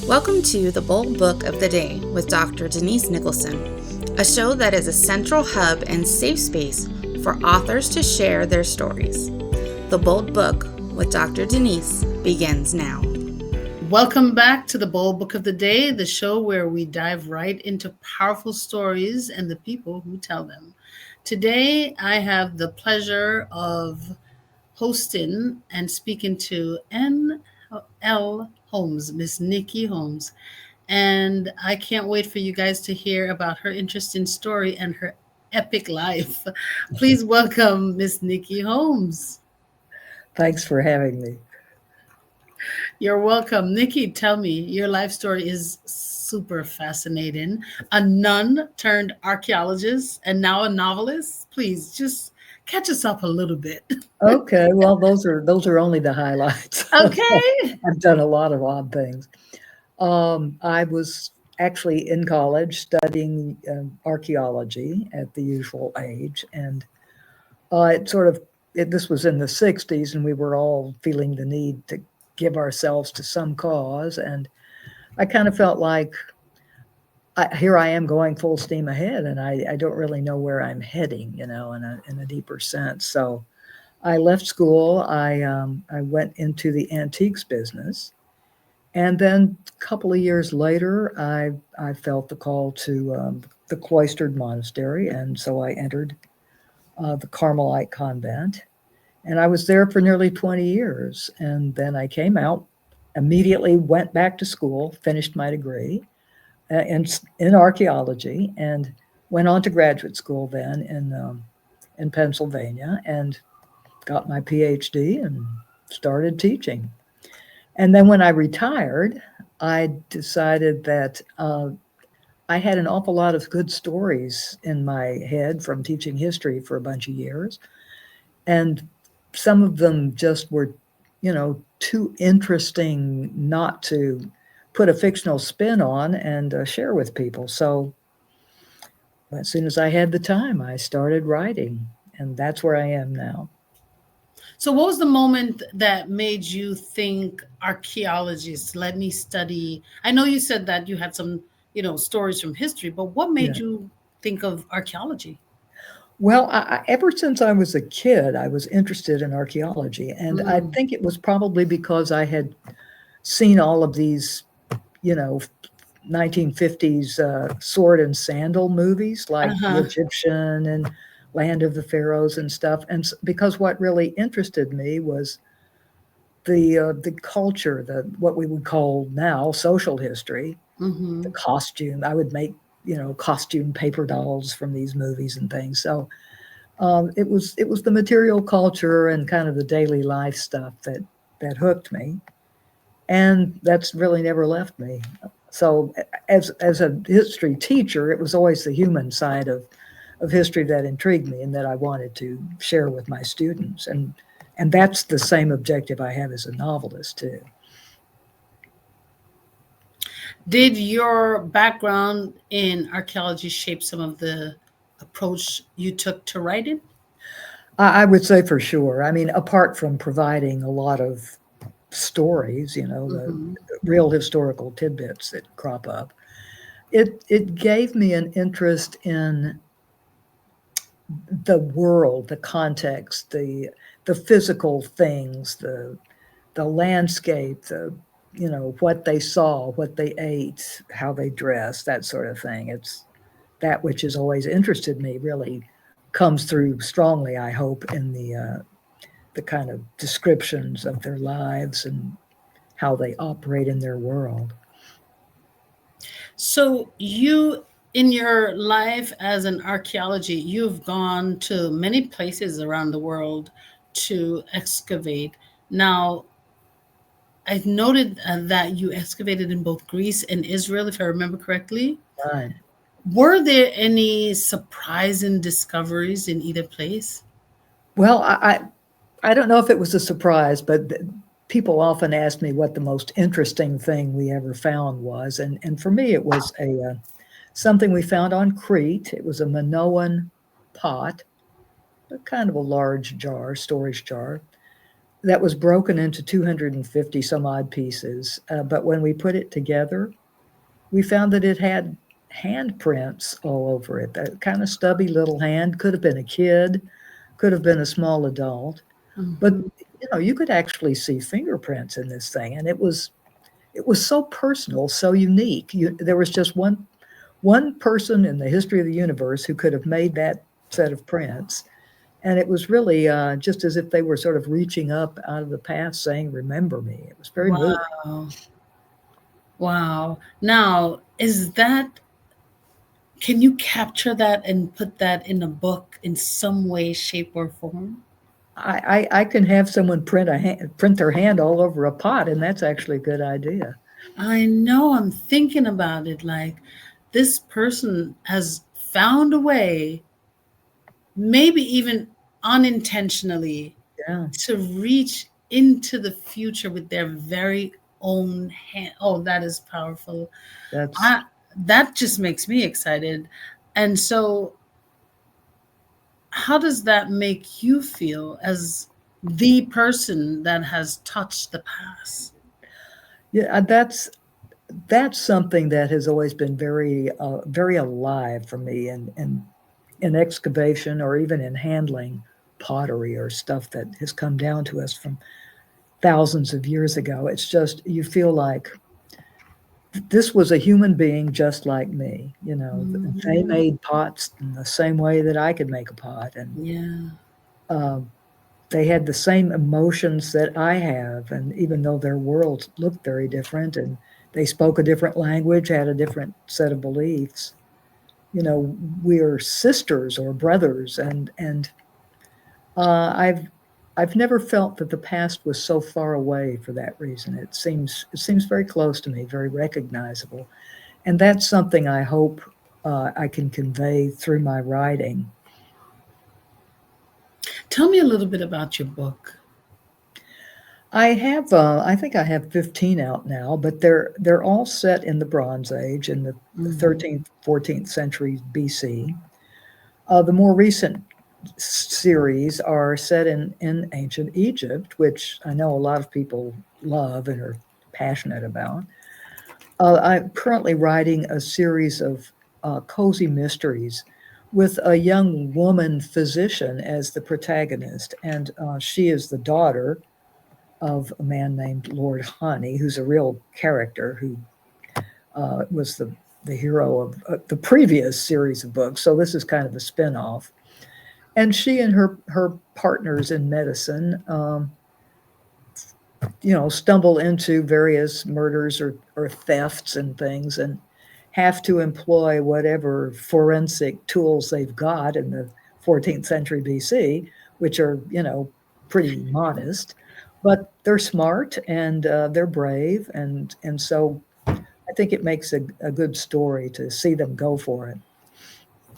Welcome to the Bold Book of the Day with Dr. Denise Nicholson, a show that is a central hub and safe space for authors to share their stories. The Bold Book with Dr. Denise begins now. Welcome back to the Bold Book of the Day, the show where we dive right into powerful stories and the people who tell them. Today, I have the pleasure of hosting and speaking to N.L. Holmes, Miss Nikki Holmes. And I can't wait for you guys to hear about her interesting story and her epic life. Please welcome Miss Nikki Holmes. Thanks for having me. You're welcome. Nikki, tell me, your life story is super fascinating. A nun turned archaeologist and now a novelist. Please just catch us up a little bit. Okay, well, those are only the highlights. Okay. I've done a lot of odd things. I was actually in college studying archeology at the usual age, and this was in the 60s, and we were all feeling the need to give ourselves to some cause, and I kind of felt like here I am going full steam ahead, and I don't really know where I'm heading, in a deeper sense. So I left school. I went into the antiques business, and then a couple of years later, I felt the call to the cloistered monastery, and so I entered the Carmelite convent, and I was there for nearly 20 years. And then I came out, immediately went back to school, finished my degree in archaeology, and went on to graduate school then in Pennsylvania, and got my PhD and started teaching. And then when I retired, I decided that I had an awful lot of good stories in my head from teaching history for a bunch of years. And some of them just were, too interesting not to put a fictional spin on and share with people. So as soon as I had the time, I started writing, and that's where I am now. So, what was the moment that made you think archaeologists? Let me study. I know you said that you had some, stories from history, but what made Yeah. you think of archaeology? Well, ever since I was a kid, I was interested in archaeology, and I Mm. think it was probably because I had seen all of these, you know, 1950s sword and sandal movies like The Uh-huh. Egyptian and Land of the Pharaohs and stuff. And because what really interested me was the culture, the what we would call now social history, the Mm-hmm. costume. I would make costume paper dolls from these movies and things. So it was the material culture and kind of the daily life stuff that hooked me, and that's really never left me. So as a history teacher, it was always the human side of history that intrigued me and that I wanted to share with my students, and that's the same objective I have as a novelist too. Did your background in archaeology shape some of the approach you took to writing? I would say for sure. I mean, apart from providing a lot of stories, the Mm-hmm. real historical tidbits that crop up, it gave me an interest in the world, the context, the physical things, the landscape, what they saw, what they ate, how they dressed, that sort of thing. It's that which has always interested me. Really comes through strongly, I hope, in the kind of descriptions of their lives and how they operate in their world. So you, in your life as an archaeology, you've gone to many places around the world to excavate. Now, I've noted that you excavated in both Greece and Israel, if I remember correctly. Right. Were there any surprising discoveries in either place? Well, I don't know if it was a surprise, but people often ask me what the most interesting thing we ever found was, and for me, it was a something we found on Crete. It was a Minoan pot, a kind of a large jar, storage jar, that was broken into 250 some odd pieces. But when we put it together, we found that it had handprints all over it. That kind of stubby little hand, could have been a kid, could have been a small adult. But Mhm. you could actually see fingerprints in this thing, and it was so personal, so unique. There was just one person in the history of the universe who could have made that set of prints. And it was really just as if they were sort of reaching up out of the past saying, remember me. It was very moving. Wow. Wow. Now, can you capture that and put that in a book in some way, shape, or form? I can have someone print their hand all over a pot, and that's actually a good idea. I know, I'm thinking about it like this person has found a way, maybe even unintentionally, Yeah, to reach into the future with their very own hand. Oh, that is powerful. that's I That just makes me excited. And so how does that make you feel as the person that has touched the past? yeah, that's something that has always been very alive for me in excavation or even in handling pottery or stuff that has come down to us from thousands of years ago. It's just you feel like this was a human being just like me. They Mhm. made pots in the same way that I could make a pot, and Yeah. um, they had the same emotions that I have. And even though their worlds looked very different and they spoke a different language, had a different set of beliefs, we're sisters or brothers. And I've never felt that the past was so far away for that reason. It seems very close to me, very recognizable. And that's something I hope I can convey through my writing. Tell me a little bit about your book. I think I have 15 out now, but they're all set in the Bronze Age in the Mhm. 13th, 14th centuries BC. The more recent series are set in ancient Egypt, which I know a lot of people love and are passionate about. I'm currently writing a series of cozy mysteries with a young woman physician as the protagonist, and she is the daughter of a man named Lord Honey, who's a real character who was the hero of the previous series of books. So this is kind of a spin-off. And she and her partners in medicine, stumble into various murders or thefts and things, and have to employ whatever forensic tools they've got in the 14th century BC, which are, pretty modest, but they're smart and they're brave. And so I think it makes a good story to see them go for it.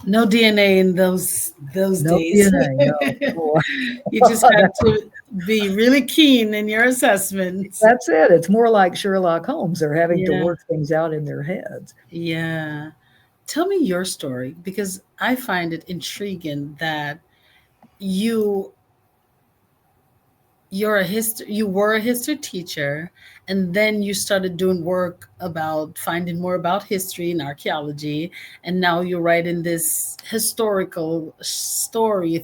No DNA in those No days. DNA, no. Boy. You just had to be really keen in your assessments. That's it. It's more like Sherlock Holmes. They're having to Yeah. work things out in their heads. Yeah. Tell me your story because I find it intriguing that you you were a history teacher, and then you started doing work about finding more about history and archaeology, and now you're writing this historical story.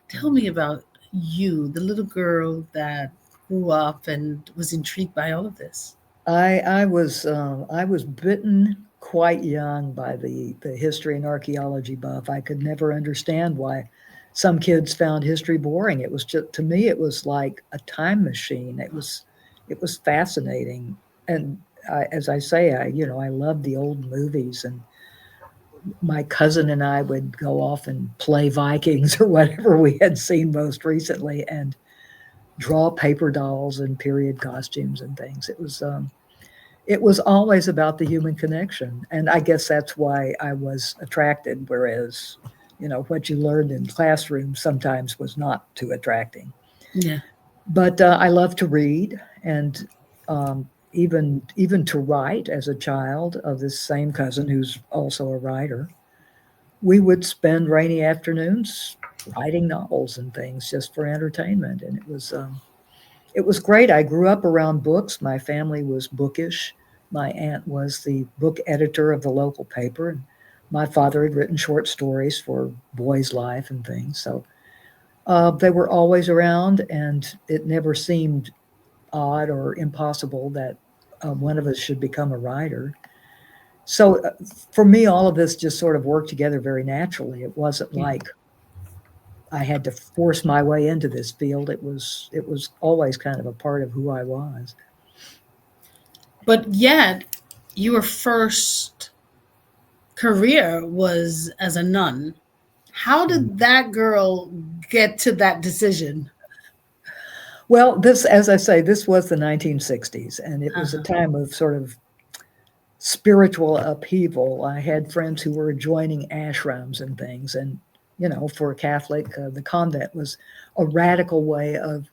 Tell me about you, the little girl that grew up and was intrigued by all of this. I was bitten quite young by the history and archaeology buff. I could never understand why some kids found history boring. It was just, to me, it was like a time machine. It was fascinating. And as I say, I loved the old movies, and my cousin and I would go off and play Vikings or whatever we had seen most recently, and draw paper dolls and period costumes and things. It was always about the human connection. And I guess that's why I was attracted, whereas, what you learned in classrooms sometimes was not too attracting. Yeah. But I love to read, and even to write as a child of this same cousin who's also a writer. We would spend rainy afternoons writing novels and things just for entertainment. And it was great. I grew up around books. My family was bookish. My aunt was the book editor of the local paper, and my father had written short stories for Boy's Life and things. So they were always around, and it never seemed odd or impossible that one of us should become a writer. So for me, all of this just sort of worked together very naturally. It wasn't like I had to force my way into this field. It was always kind of a part of who I was. But yet, your first career was as a nun. How did that girl get to that decision? Well, this, as I say, this was the 1960s, and it was a Uh-huh. time of sort of spiritual upheaval. I had friends who were joining ashrams and things, and for a Catholic, the convent was a radical way of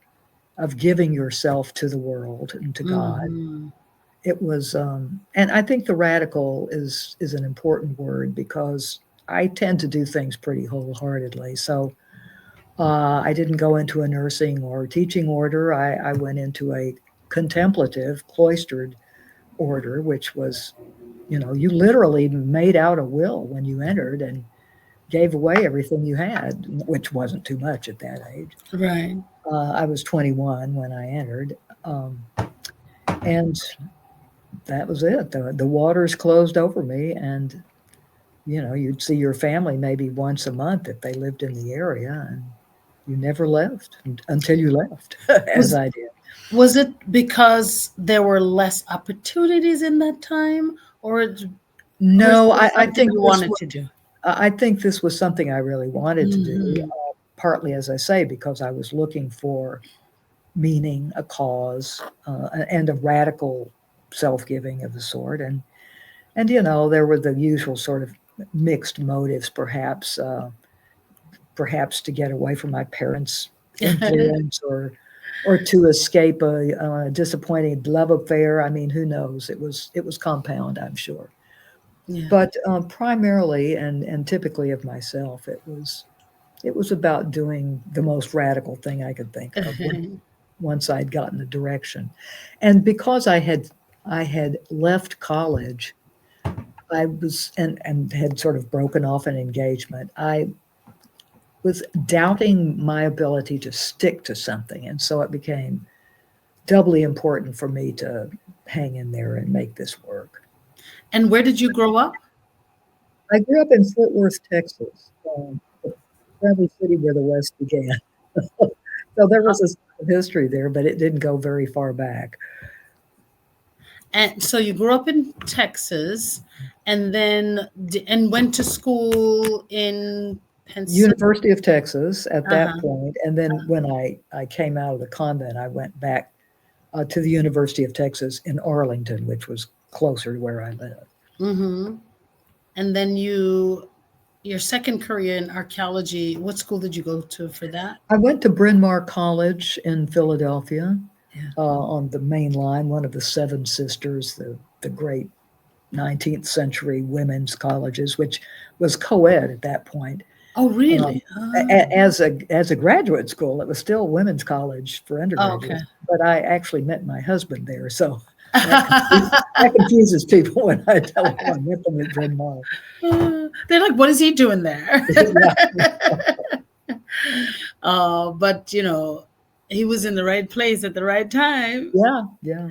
giving yourself to the world and to God. Mhm. It was, and I think the radical is an important word because I tend to do things pretty wholeheartedly. So I didn't go into a nursing or teaching order. I went into a contemplative, cloistered order, which was, you literally made out a will when you entered and gave away everything you had, which wasn't too much at that age. Right. I was 21 when I entered, and that was it. The waters closed over me, and you'd see your family maybe once a month if they lived in the area, and you never left until you left, as Was I did. was it because there were less opportunities in that time, or is No, this I something think you wanted to do? I think this was something I really wanted to do, Mhm. partly, as I say, because I was looking for meaning, a cause, and a radical self-giving of the sort. And there were the usual sort of mixed motives, perhaps to get away from my parents' influence, or to escape a disappointing love affair. I mean, who knows? It was compound, I'm sure. Yeah. But primarily and typically of myself, it was about doing the most radical thing I could think of once I'd gotten the direction. And because I had left college, I was and had sort of broken off an engagement. I was doubting my ability to stick to something, and so it became doubly important for me to hang in there and make this work. And where did you grow up? I grew up in Fort Worth, Texas, the friendly city where the West began. So there was a history there, but it didn't go very far back. And so you grew up in Texas, and then and went to school in Pennsylvania. University of Texas at that Uh-huh. point, and then when I came out of the convent, I went back to the University of Texas in Arlington, which was closer to where I lived. Mm-hmm. And then your second career in archaeology, what school did you go to for that? I went to Bryn Mawr College in Philadelphia, Yeah. on the main line, one of the Seven Sisters, the great 19th century women's colleges, which was co-ed at that point. Oh, Um, really? as a graduate school, it was still women's college for Oh, okay. undergraduates, but I actually met my husband there, so that confuses people when I tell them I met them at Bryn Mawr. They're like, what is he doing there? But he was in the right place at the right time. Yeah, yeah.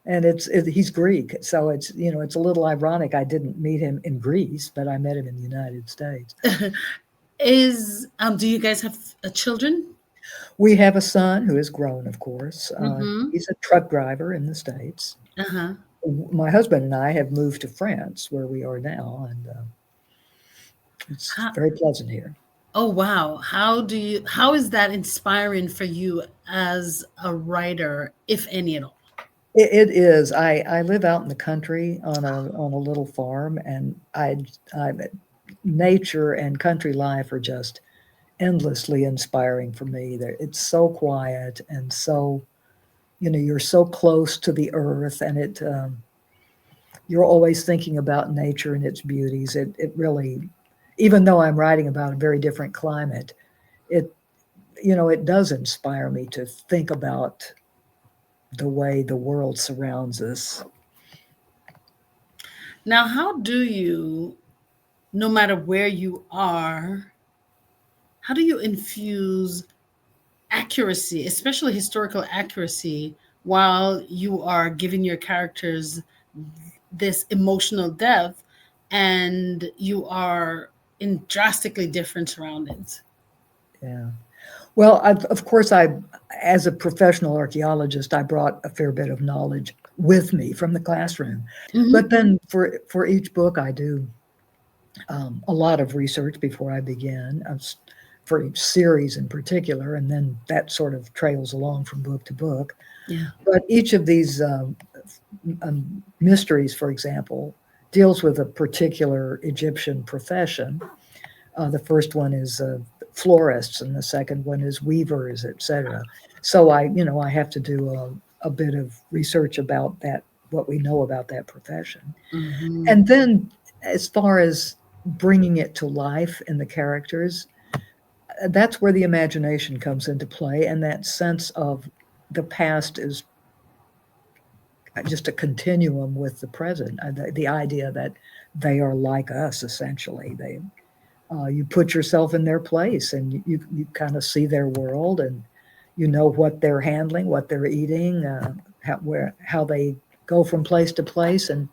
And he's Greek, so it's a little ironic I didn't meet him in Greece, but I met him in the United States. Do you guys have children? We have a son who is grown, of course. Mm-hmm. He's a truck driver in the States. Uh-huh. My husband and I have moved to France, where we are now, and it's How, very pleasant here. oh, wow. How is that inspiring for you as a writer, if any at all? It is. I live out in the country on a little farm, and nature and country life are just endlessly inspiring for me. It's so quiet and so, you're so close to the earth, and you're always thinking about nature and its beauties. It really, even though I'm writing about a very different climate, it, it does inspire me to think about the way the world surrounds us. Now, how do you, no matter where you are, how do you infuse accuracy, especially historical accuracy, while you are giving your characters this emotional depth and you are in drastically different surroundings? Yeah. Well, of course, as a professional archaeologist, I brought a fair bit of knowledge with me from the classroom. Mhm. But then for each book, I do a lot of research before I begin, for each series in particular, and then that sort of trails along from book to book. Yeah. But each of these mysteries, for example, deals with a particular Egyptian profession. The first one is florists, and the second one is weavers, etc. So I have to do a bit of research about that, what we know about that profession. Mhm. And then as far as bringing it to life in the characters, that's where the imagination comes into play, and that sense of the past is just a continuum with the present. The idea that they are like us, essentially. You put yourself in their place, and you kind of see their world, and you know what they're handling, what they're eating, how they go from place to place, and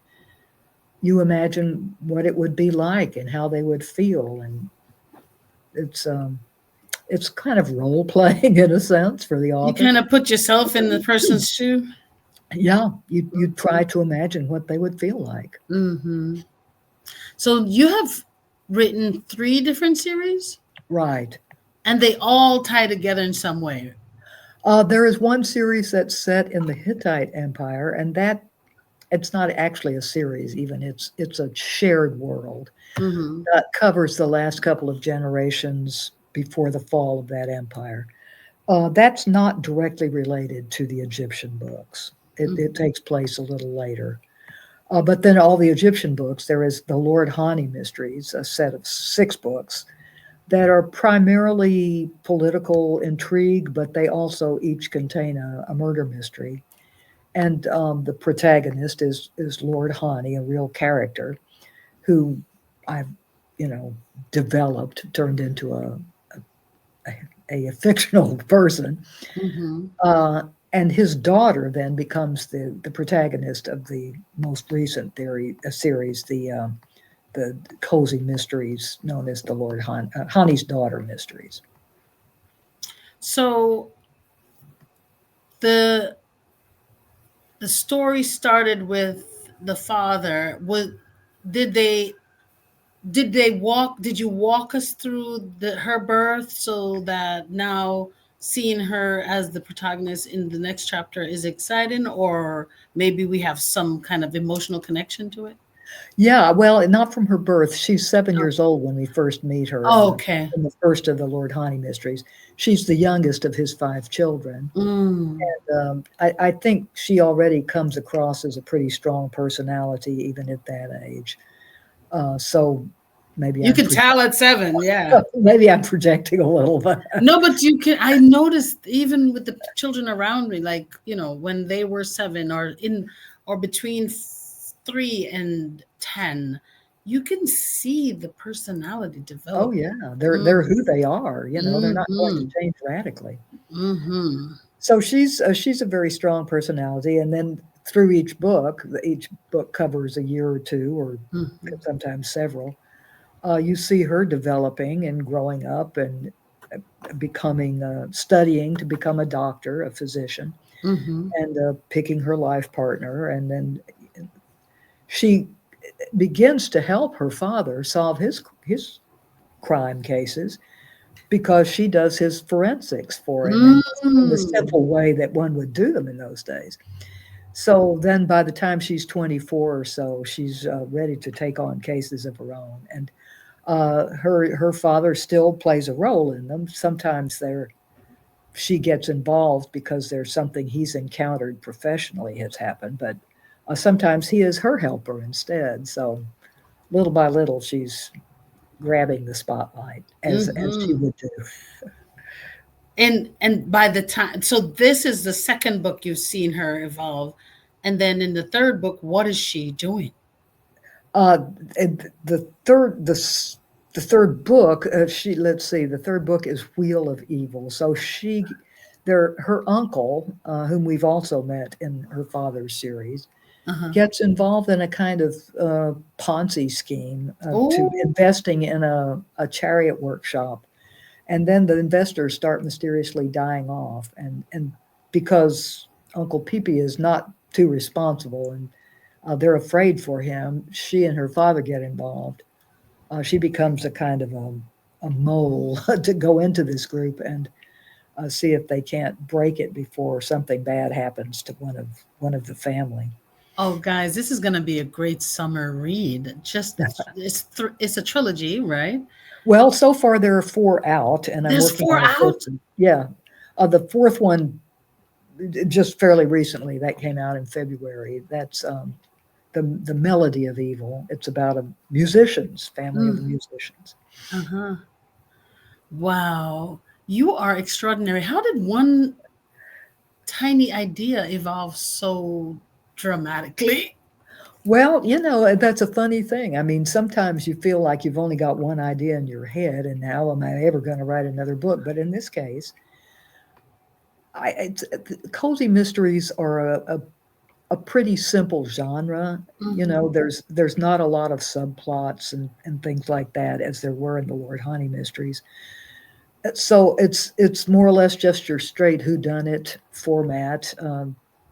you imagine what it would be like and how they would feel, and it's kind of role playing in a sense for the You author. kind of put yourself in the person's shoe. Yeah, you try to imagine what they would feel like. Mm-hmm. So you have written 3 different series, Right. and they all tie together in some way. There is one series that's set in the Hittite Empire, and that it's not actually a series even. It's a shared world Mm-hmm. that covers the last couple of generations before the fall of that empire. That's not directly related to the Egyptian books. It takes place a little later. But then all the Egyptian books, there is the Lord Hani Mysteries, a set of 6 books that are primarily political intrigue, but they also each contain a murder mystery. And the protagonist is Lord Hani, a real character who I've, developed, turned into a fictional person. Mm-hmm. And his daughter then becomes the protagonist of the most recent series, the cozy mysteries known as the Lord Hani's Daughter mysteries. So the story started with the father. Did you walk us through her birth, so that now seeing her as the protagonist in the next chapter is exciting, or maybe we have some kind of emotional connection to it? Yeah, well, not from her birth. She's 7 years old when we first meet her Oh, okay. in the first of the Lord Hani mysteries. She's the youngest of his 5 children. Mm. And I think she already comes across as a pretty strong personality, even at that age. So maybe You could tell at 7, yeah. maybe I'm projecting a little bit. No, but I noticed even with the children around me, like, when they were 7 or between 3 and 10, you can see the personality develop. Oh yeah, they're who they are. They're not going to change radically. Mm-hmm. So she's a very strong personality, and then through each book covers a year or 2, or sometimes several. You see her developing and growing up and becoming, studying to become a doctor, a physician, Mm-hmm. and picking her life partner. And then she begins to help her father solve his crime cases because she does his forensics for him in the simple way that one would do them in those days. So then by the time she's 24 or so, she's ready to take on cases of her own. And her father still plays a role in them. Sometimes she gets involved because there's something he's encountered professionally has happened, but sometimes he is her helper instead. So little by little, she's grabbing the spotlight as she would do. And by the time, so this is the second book you've seen her evolve, and then in the third book, what is she doing? And the third book, let's see, the third book is Wheel of Evil. So her uncle, whom we've also met in her father's series, Uh-huh. gets involved in a kind of Ponzi scheme to Oh, investing in a chariot workshop. And then the investors start mysteriously dying off. And because Uncle Peepee is not too responsible and they're afraid for him, she and her father get involved. She becomes a kind of a mole to go into this group and see if they can't break it before something bad happens to one of the family. oh, guys, this is gonna be a great summer read. Just it's a trilogy, right? Well, so far there are four out, and I'm There's working four on a fifth out. one. Yeah, the fourth one just fairly recently that came out in February. That's the Melody of Evil. It's about a musicians family of Mm, musicians. uh-huh. Wow, you are extraordinary. How did one tiny idea evolve so dramatically? Well, that's a funny thing. I mean, sometimes you feel like you've only got one idea in your head, and how am I ever going to write another book? But in this case, cozy mysteries are a pretty simple genre. Mhm. There's not a lot of subplots and things like that as there were in the Lord Honey mysteries. So it's more or less just your straight whodunit format,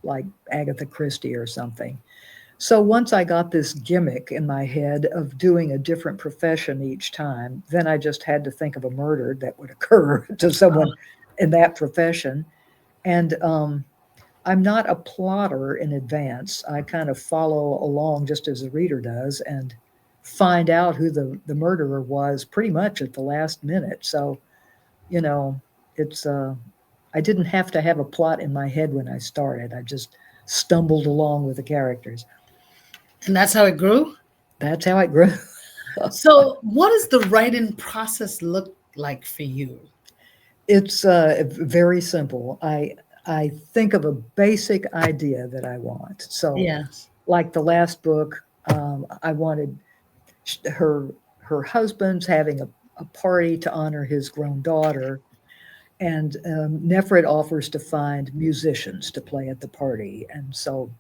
like Agatha Christie or something. So once I got this gimmick in my head of doing a different profession each time, then I just had to think of a murder that would occur to someone in that profession. And I'm not a plotter in advance. I kind of follow along just as the reader does and find out who the murderer was pretty much at the last minute. So, you know, it's I didn't have to have a plot in my head when I started. I just stumbled along with the characters. And that's how it grew. That's how it grew. So, what does the writing process look like for you? It's very simple. I think of a basic idea that I want. So, Yes. like the last book, I wanted her her husband's having a party to honor his grown daughter, and Nefret offers to find musicians to play at the party, and so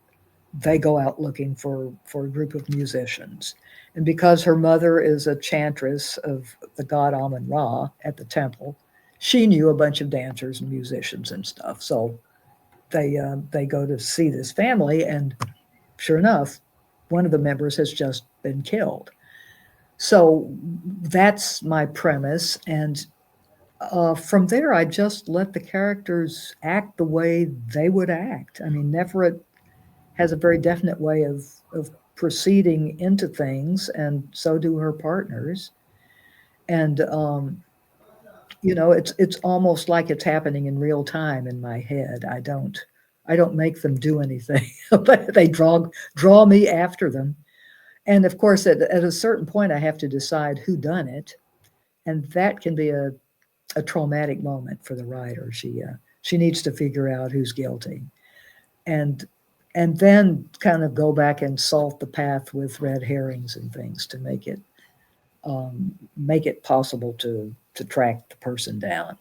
they go out looking for a group of musicians. And because her mother is a chantress of the god Amun Ra at the temple, she knew a bunch of dancers and musicians and stuff. So they go to see this family, and sure enough, one of the members has just been killed. So that's my premise, and from there, I just let the characters act the way they would act. I mean, Nefret has a very definite way of proceeding into things, and so do her partners. And it's almost like it's happening in real time in my head. I don't make them do anything, but they draw me after them. And of course, at a certain point, I have to decide who done it, and that can be a traumatic moment for the writer. She needs to figure out who's guilty, and and then kind of go back and salt the path with red herrings and things to make it possible to track the person down.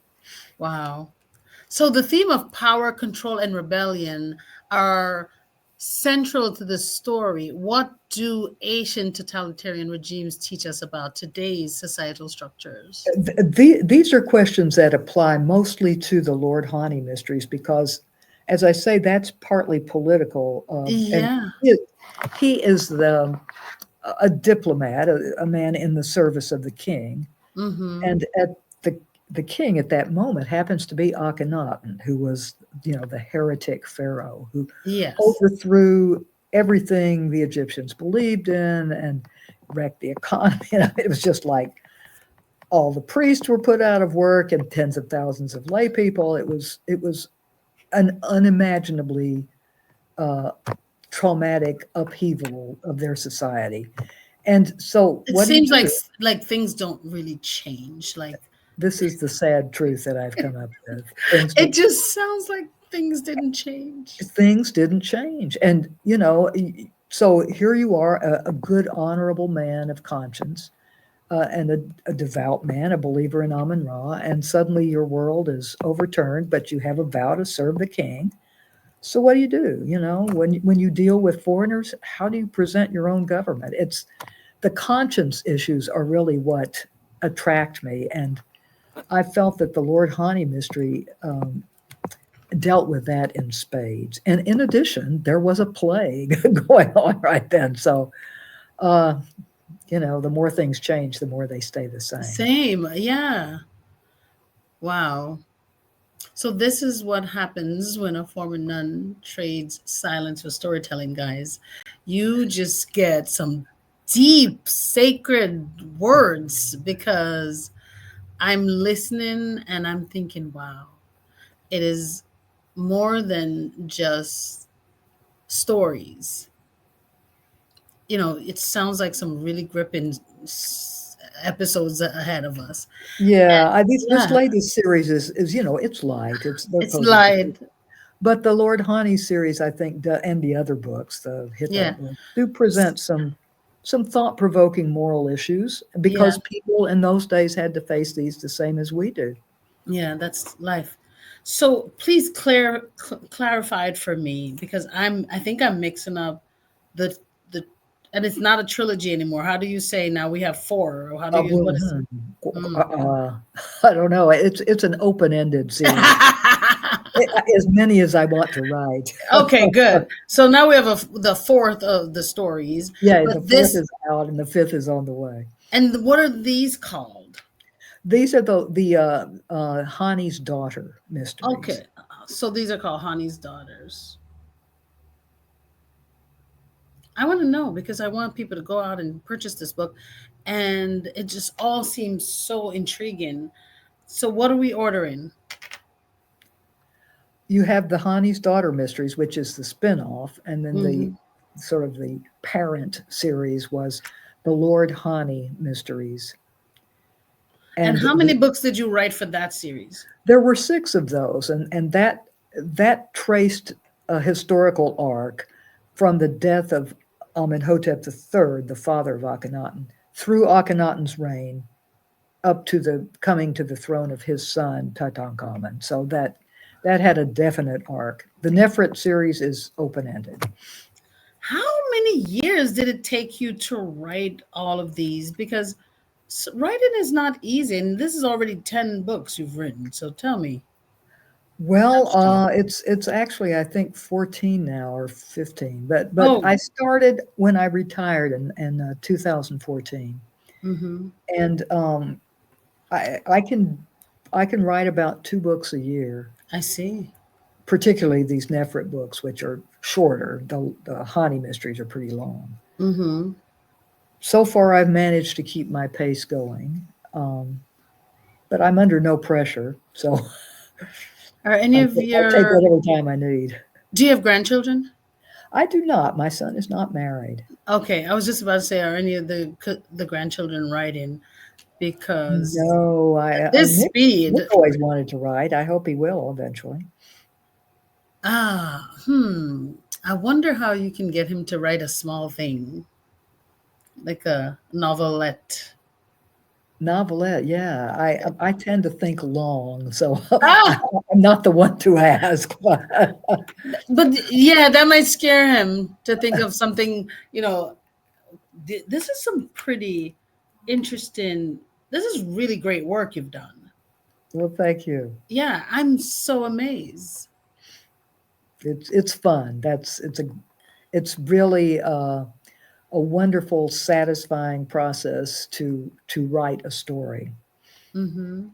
Wow. So, the theme of power, control, and rebellion are central to the story. What do Asian totalitarian regimes teach us about today's societal structures? These are questions that apply mostly to the Lord Honey mysteries because, as I say, that's partly political, and Yeah. he, he is a diplomat, a man in the service of the king. Mm-hmm. And the king at that moment happens to be Akhenaten, who was, the heretic pharaoh who Yes. overthrew everything the Egyptians believed in and wrecked the economy. It was just like all the priests were put out of work and tens of thousands of lay people. It was an unimaginably uh, traumatic upheaval of their society. And so It what do you seems do? like things don't really change. Like, This is the sad truth that I've come up with. Things It just sounds like things didn't change. things didn't change. And, so here you are, a good, honorable man of conscience, and a devout man, a believer in Amun Ra, and suddenly your world is overturned, but you have a vow to serve the king. So what do? When you deal with foreigners, how do you present your own government? It's the conscience issues are really what attract me, and I felt that the Lord Hani mystery dealt with that in spades. And in addition, there was a plague going on right then. So, the more things change, the more they stay the same. Same, yeah. Wow. So this is what happens when a former nun trades silence for storytelling, guys. You just get some deep, sacred words because I'm listening and I'm thinking, wow, it is more than just stories. It sounds like some really gripping episodes ahead of us. Yeah, this Yeah, latest series is it's light. They're it's posing, light. but the Lord Hani series, I think, and the other books, the Yeah, Hittite books, do present some thought-provoking moral issues yeah, because people in those days had to face these the same as we do. yeah. That's life. So please clarify it for me because I think I'm mixing up the the and it's not a trilogy anymore. How do you say now we have four? Or how do you what is I don't know. It's an open-ended series. As many as I want to write. Okay, good. So now we have the fourth of the stories. Yeah, the But fourth this is out and the fifth is on the way. and what are these called? These are the Hani's daughter mysteries. Okay. So these are called Honey's Daughters. I want to know because I want people to go out and purchase this book and it just all seems so intriguing. So what are we ordering? You have the Hani's daughter mysteries, which is the spin-off, and then the Hmm. sort of the parent series was the Lord Hani mysteries. And And how many books did you write for that series? there were 6 of those, and that traced a historical arc from the death of Amenhotep III, the father of Akhenaten, through Akhenaten's reign up to the coming to the throne of his son Tutankhamun. So that had a definite arc. The Nefret series is open-ended. How many years did it take you to write all of these? Because writing is not easy, and this is already 10 books you've written. So tell me. Well, it's actually I think 14 now or 15, but Oh, I started when I retired in 2014, mm-hmm. and I can write about 2 books a year, I see. particularly these Nefret books, which are shorter. The Hani mysteries are pretty long. Mm-hmm. So far, I've managed to keep my pace going, but I'm under no pressure, so Are any of I take your whatever time I need. Do you have grandchildren? I do not. My son is not married. Okay, I was just about to say, are any of the grandchildren writing? Because No, this speed, Nick always wanted to write. I hope he will eventually. I wonder how you can get him to write a small thing, like a novelette. Novelette, yeah. I tend to think long, so Ah, I'm not the one to ask. but yeah, that might scare him to think of something. This is some pretty interesting. This is really great work you've done. Well, thank you. Yeah, I'm so amazed. It's fun. It's really a wonderful, satisfying process to write a story. Hmm.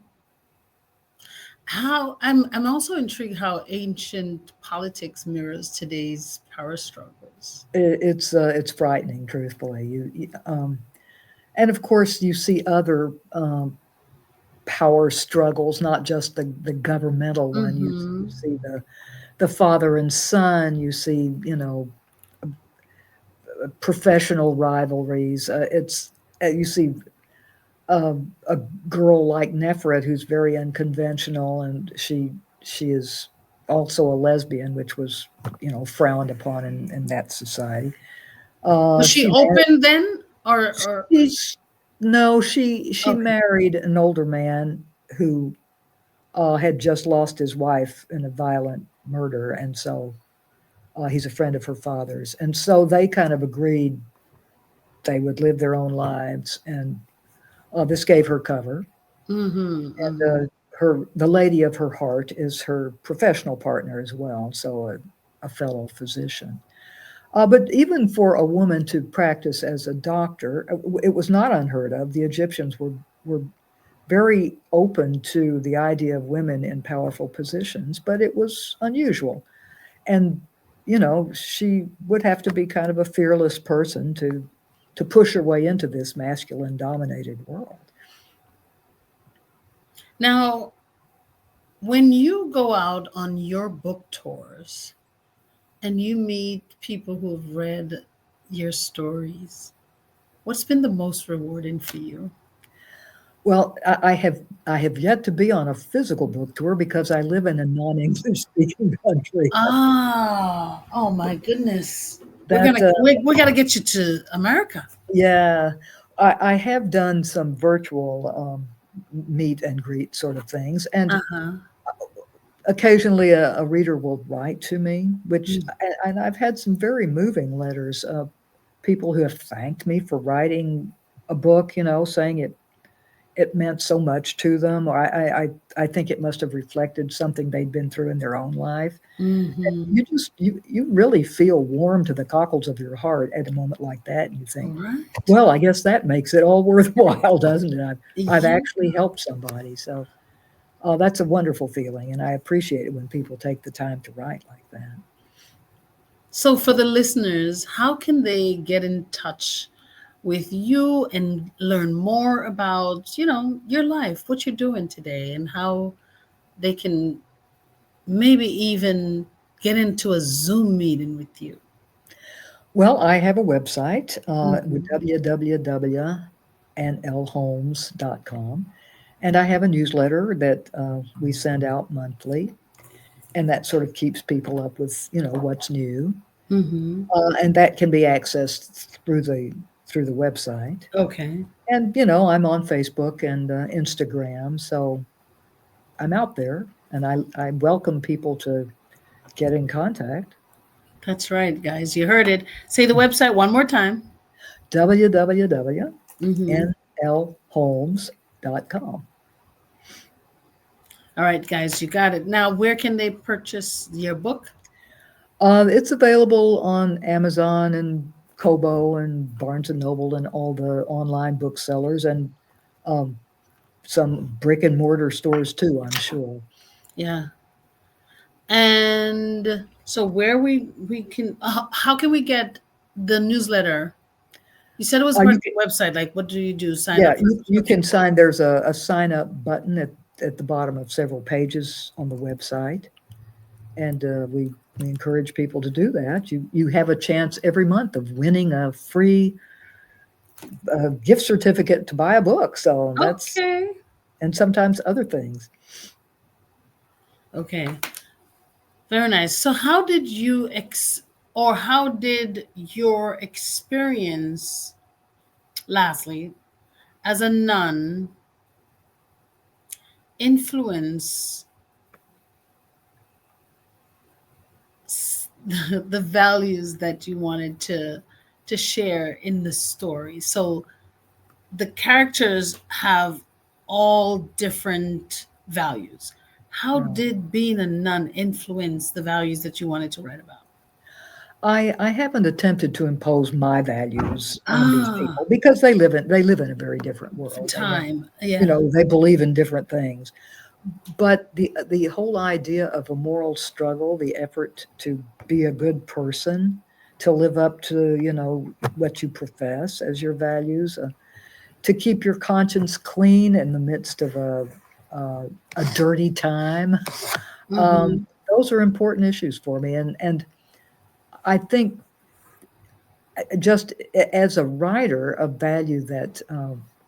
How I'm also intrigued how ancient politics mirrors today's power struggles. It's frightening, truthfully. And of course you see other power struggles, not just the governmental one. You Hmm. see the father and son. You see, professional rivalries. You see a girl like Nefret who's very unconventional, and she is also a lesbian, which was, frowned upon in that society. Was she She married, open then, or she's no, she okay? married an older man who had just lost his wife in a violent murder, and so he's a friend of her father's, and so they kind of agreed they would live their own lives, and this gave her cover. Mm-hmm, mm-hmm. And the lady of her heart is her professional partner as well, so a fellow physician. But even for a woman to practice as a doctor, it was not unheard of. The Egyptians were very open to the idea of women in powerful positions, but it was unusual. And she would have to be kind of a fearless person to push her way into this masculine dominated world. Now, when you go out on your book tours and you meet people who have read your stories, what's been the most rewarding for you? Well, I have yet to be on a physical book tour because I live in a non-English speaking country. Ah, oh my goodness. We're That gonna we gotta get you to America. Yeah, I have done some virtual meet and greet sort of things, and Uh-huh. occasionally a reader will write to me, which Mm. and I've had some very moving letters of people who have thanked me for writing a book, saying it meant so much to them, or I think it must have reflected something they'd been through in their own life. Mm-hmm. You really feel warm to the cockles of your heart at a moment like that, and you All think, right. well, I guess that makes it all worthwhile, doesn't it? I've Yeah. actually helped somebody, so that's a wonderful feeling, and I appreciate it when people take the time to write like that. So for the listeners, how can they get in touch with you and learn more about, your life, what you're doing today, and how they can maybe even get into a Zoom meeting with you? Well, I have a website with Mhm. www.nlholmes.com, and I have a newsletter that we send out monthly, and that sort of keeps people up with what's new, Mhm. and that can be accessed through the website. Okay. And I'm on Facebook and Instagram, so I'm out there, and I welcome people to get in contact. That's right, guys. You heard it. Say the website one more time. Mhm. www.nlholmes.com. All right, guys, you got it. Now, where can they purchase your book? It's available on Amazon and Kobo and Barnes and Noble and all the online booksellers, and um, some brick and mortar stores too, I'm sure. Yeah. And so where we can how can we get the newsletter? You said it was for You the website. Like, what do you do? Sign Yeah, up for you subscription? can sign. There's a sign up button at the bottom of several pages on the website, and we encourage people to do that. You have a chance every month of winning a free gift certificate to buy a book. So that's Okay. and sometimes other things. Okay. Very nice. So how did you or how did your experience, lastly, as a nun influence the values that you wanted to share in the story? So the characters have all different values. How Right. did being a nun influence the values that you wanted to write about? I haven't attempted to impose my values on these Ah, people because they live in a very different different world. time. Yeah. They believe in different things. But the whole idea of a moral struggle, the effort to be a good person, to live up to what you profess as your values, to keep your conscience clean in the midst of uh, a dirty time. Mm-hmm. Those are important issues for me, and I think just as a writer, a value that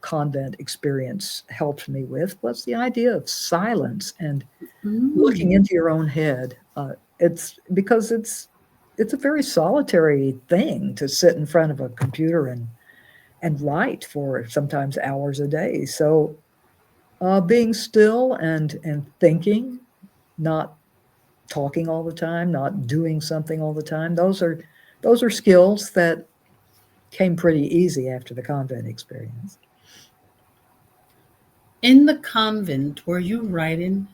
convent experience helped me with was the idea of silence and looking Mm. into your own head. It's because it's a very solitary thing to sit in front of a computer and write for sometimes hours a day. So being still and thinking, not talking all the time, not doing something all the time, those are skills that came pretty easy after the convent experience. In the convent, were you writing?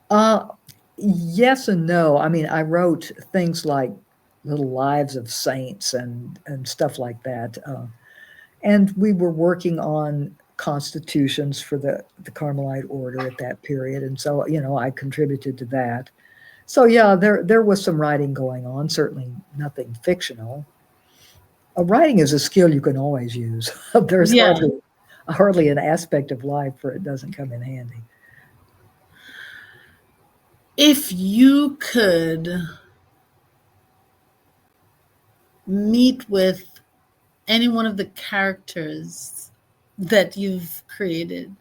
Uh, yes and no. I mean, I wrote things like little lives of saints and stuff like that. And we were working on constitutions for the Carmelite order at that period. And so, I contributed to that. So yeah, there was some writing going on, certainly nothing fictional. Writing is a skill you can always use. There's Yeah. hardly an aspect of life where it doesn't come in handy. If you could meet with any one of the characters that you've created,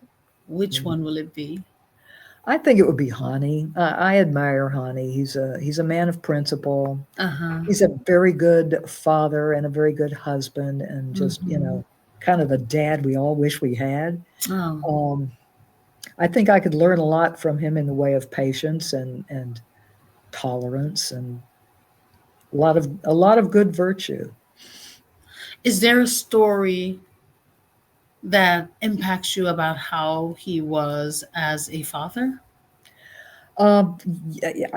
which one will it be? I think it would be Hani. I admire Hani. He's a man of principle. Uh-huh. He's a very good father and a very good husband, and just Mhm. kind of the dad we all wish we had. Oh, Um, I think I could learn a lot from him in the way of patience and tolerance and a lot of good virtue. is there a story that impacts you about how he was as a father? Um,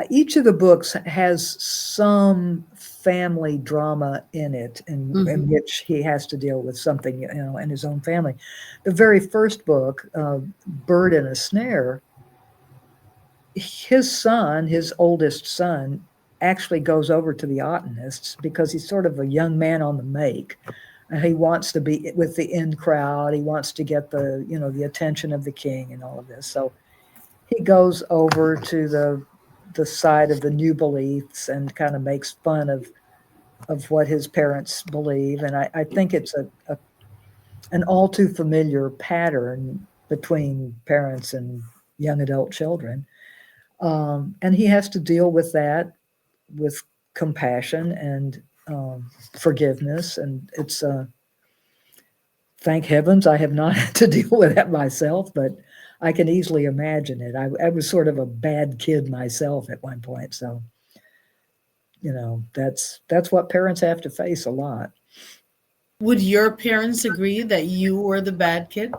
each of the books has some family drama in it, in Hmm. which he has to deal with something, in his own family. The very first book, Bird in a Snare, his son, his oldest son, actually goes over to the Ottonists because he's sort of a young man on the make. He wants to be with the in crowd. He wants to get the attention of the king and all of this. So he goes over to the side of the new beliefs and kind of makes fun of what his parents believe. And I think it's an all too familiar pattern between parents and young adult children. And he has to deal with that with compassion and forgivenness. And it's thank heavens I have not had to deal with that myself, but I can easily imagine it. I was sort of a bad kid myself at one point, so that's what parents have to face a lot. Would your parents agree that you were the bad kid?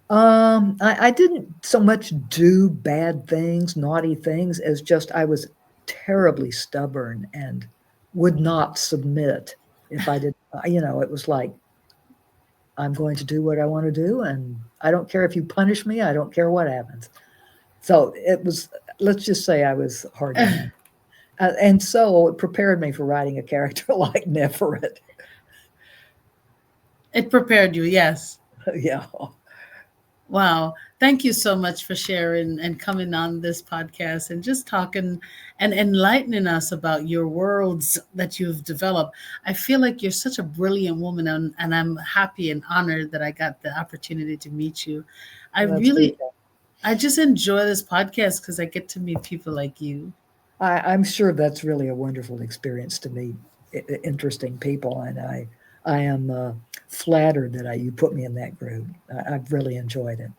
I didn't so much do bad things, naughty things, as just I was terribly stubborn and would not submit if I did. It was like I'm going to do what I want to do, and I don't care if you punish me. I don't care what happens. So it was. Let's just say I was hard to handle. And so it prepared me for writing a character like Neferet. It prepared you, yes. Yeah. Wow. Thank you so much for sharing and coming on this podcast and just talking and enlightening us about your worlds that you've developed. I feel like you're such a brilliant woman, and I'm happy and honored that I got the opportunity to meet you. I Well, that's very really, I just enjoy this podcast because I get to meet people like you. I'm sure that's really a wonderful experience to meet interesting people, and I am flattered that you put me in that group. I've really enjoyed it.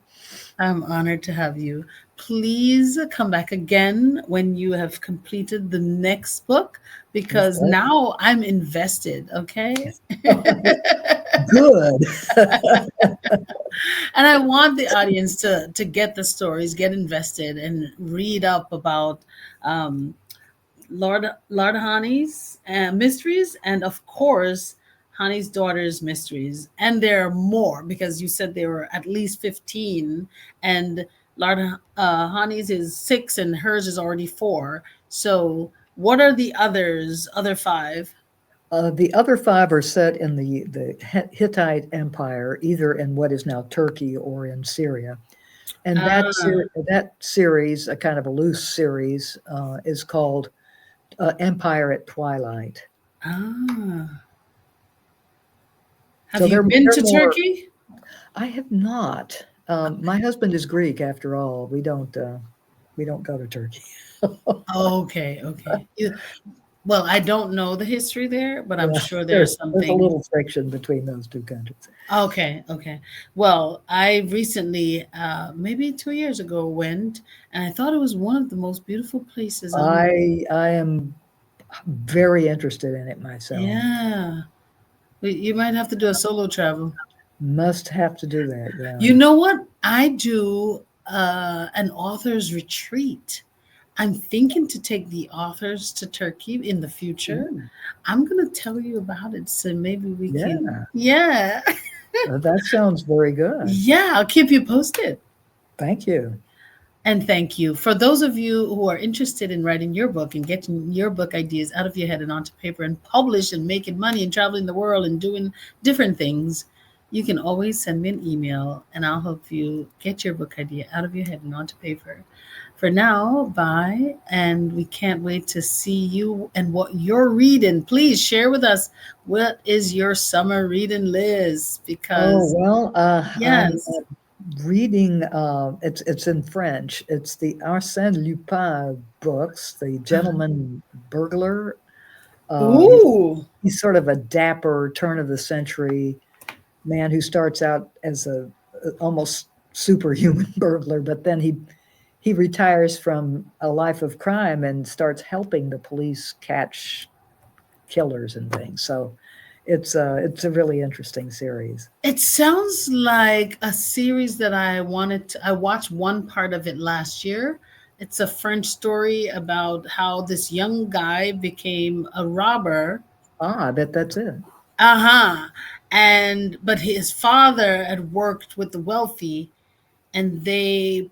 I'm honored to have you. Please come back again when you have completed the next book because Okay. now I'm invested, okay? Good. And I want the audience to get the stories, get invested, and read up about um, Lord Hani's mysteries, and of course Hani's daughter's mysteries. And there are more because you said there were at least 15, and Lord Hani's is 6, and hers is already 4. So what are the other 5? The other 5 are set in the Hittite Empire, either in what is now Turkey or in Syria. And Ah, that series, a kind of a loose series, is called Empire at Twilight. ah. Have you been they're to more, Turkey? I have not. My husband is Greek, after all. We don't go to Turkey. Okay, okay. Well, I don't know the history there, but I'm Yeah, sure there's there's a something. little friction between those two countries. Okay, okay. Well, I recently, maybe 2 years ago, went, and I thought it was one of the most beautiful places on. I am very interested in it myself. Yeah. You might have to do a solo travel. Must have to do that. Yeah. You know what? I do an author's retreat. I'm thinking to take the authors to Turkey in the future. Ooh, I'm going to tell you about it, so maybe we can. yeah, Yeah. that sounds very good. Yeah, I'll keep you posted. Thank you. And thank you. For those of you who are interested in writing your book and getting your book ideas out of your head and onto paper and publish and making money and traveling the world and doing different things, you can always send me an email and I'll help you get your book idea out of your head and onto paper. For now, bye. And we can't wait to see you and what you're reading. Please share with us, what is your summer reading, Liz? Oh, Because, well, I'm yes. reading, it's in French. It's the Arsène Lupin books, The Gentleman Burglar. He's Ooh. he's sort of a dapper turn of the century man who starts out as a almost superhuman burglar, but then he retires from a life of crime and starts helping the police catch killers and things. So it's a really interesting series. It sounds like a series that I wanted to. I watched one part of it last year. It's a French story about how this young guy became a robber. I bet that's it. Uh-huh. But his father had worked with the wealthy and they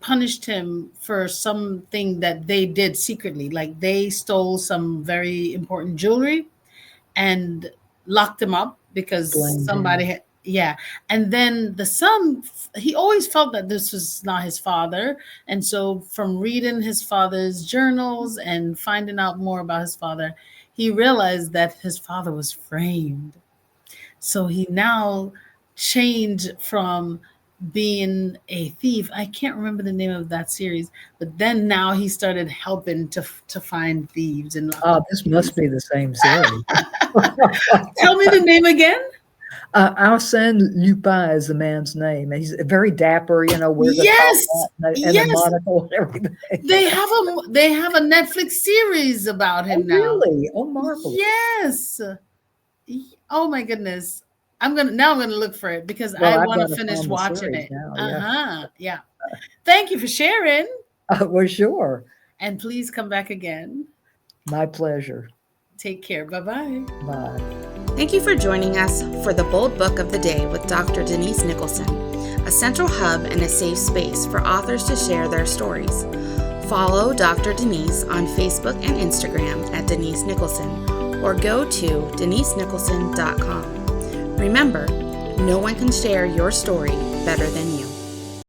punished him for something that they did secretly. Like they stole some very important jewelry and locked him up because Blamed somebody him. had, yeah. And then the son, he always felt that this was not his father. And so from reading his father's journals and finding out more about his father, he realized that his father was framed. So he now changed from being a thief. I can't remember the name of that series, but then now he started helping to find thieves and lock Oh, up this thieves. must be the same series. Tell me the name again. Arsène Lupin is the man's name. And he's very dapper, wears a top Yes, hat and a yes. monocle and everything. They have a Netflix series about Oh, him now. really? Oh, marvelous. Yes. Oh my goodness. I'm gonna look for it because Well, I I've want got to to finish find the watching series it. now. Yeah. Uh-huh. Yeah. Thank you for sharing. Well, sure. And please come back again. My pleasure. Take care. Bye-bye. Bye. Thank you for joining us for the Bold Book of the Day with Dr. Denise Nicholson, a central hub and a safe space for authors to share their stories. Follow Dr. Denise on Facebook and Instagram at Denise Nicholson or go to denisenicholson.com. Remember, no one can share your story better than you.